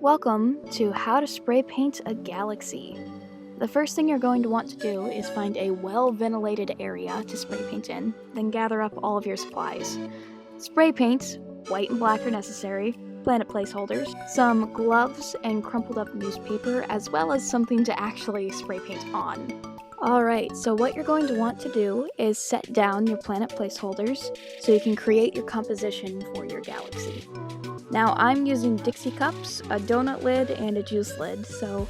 Welcome to How to Spray Paint a Galaxy. The first thing you're going to want to do is find a well-ventilated area to spray paint in, then gather up all of your supplies. Spray paint, white and black are necessary, planet placeholders, some gloves and crumpled up newspaper, as well as something to actually spray paint on. Alright, so what you're going to want to do is set down your planet placeholders so you can create your composition for your galaxy. Now I'm using Dixie cups, a donut lid, and a juice lid, so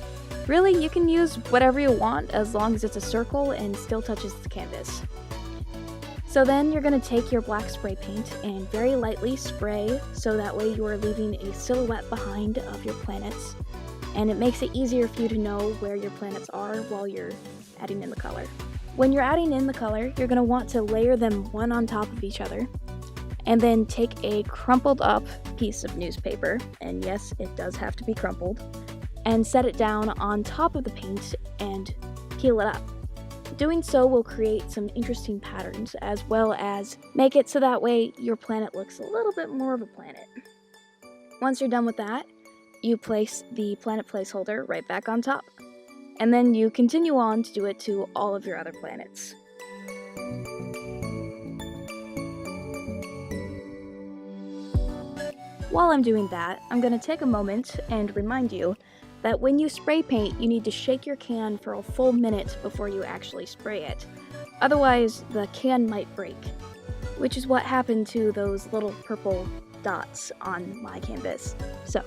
really you can use whatever you want as long as it's a circle and still touches the canvas. So then you're going to take your black spray paint and very lightly spray so that way you are leaving a silhouette behind of your planets, and it makes it easier for you to know where your planets are while you're adding in the color. When you're adding in the color, you're going to want to layer them one on top of each other, and then take a crumpled up piece of newspaper, and yes, it does have to be crumpled, and set it down on top of the paint and peel it up. Doing so will create some interesting patterns as well as make it so that way your planet looks a little bit more of a planet. Once you're done with that, you place the planet placeholder right back on top, and then you continue on to do it to all of your other planets. While I'm doing that, I'm going to take a moment and remind you that when you spray paint, you need to shake your can for a full minute before you actually spray it. Otherwise, the can might break, which is what happened to those little purple dots on my canvas. So,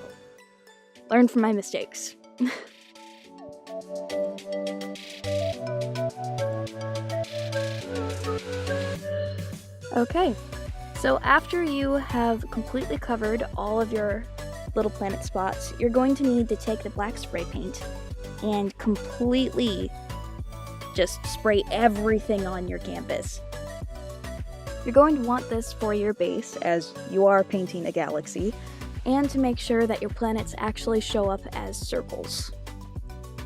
learn from my mistakes. Okay. So after you have completely covered all of your little planet spots, you're going to need to take the black spray paint and completely just spray everything on your canvas. You're going to want this for your base, as you are painting a galaxy, and to make sure that your planets actually show up as circles.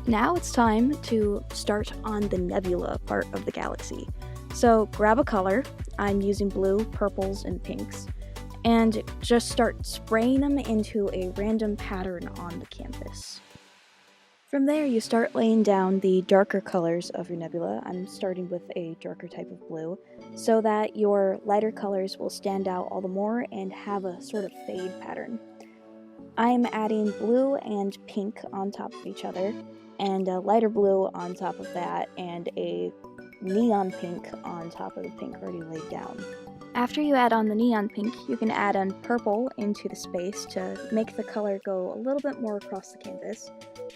Now it's time to start on the nebula part of the galaxy. So grab a color. I'm using blue, purples, and pinks, and just start spraying them into a random pattern on the canvas. From there, you start laying down the darker colors of your nebula. I'm starting with a darker type of blue, so that your lighter colors will stand out all the more and have a sort of fade pattern. I'm adding blue and pink on top of each other, and a lighter blue on top of that, and a neon pink on top of the pink already laid down. After you add on the neon pink, you can add on purple into the space to make the color go a little bit more across the canvas,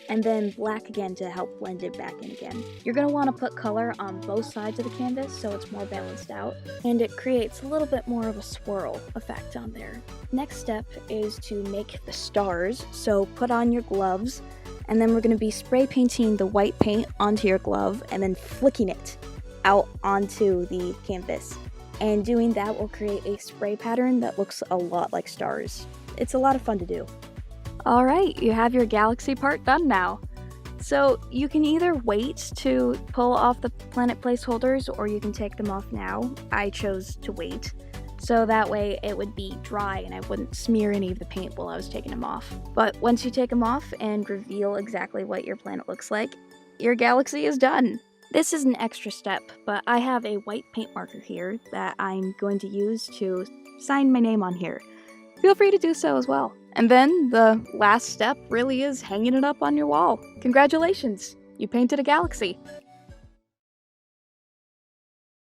and then black again to help blend it back in again. You're going to want to put color on both sides of the canvas so it's more balanced out, and it creates a little bit more of a swirl effect on there. Next step is to make the stars, so put on your gloves, and then we're going to be spray painting the white paint onto your glove and then flicking it out onto the canvas. And doing that will create a spray pattern that looks a lot like stars. It's a lot of fun to do. Alright, you have your galaxy part done now. So you can either wait to pull off the planet placeholders or you can take them off now. I chose to wait, so that way it would be dry and I wouldn't smear any of the paint while I was taking them off. But once you take them off and reveal exactly what your planet looks like, your galaxy is done. This is an extra step, but I have a white paint marker here that I'm going to use to sign my name on here. Feel free to do so as well. And then the last step really is hanging it up on your wall. Congratulations, you painted a galaxy.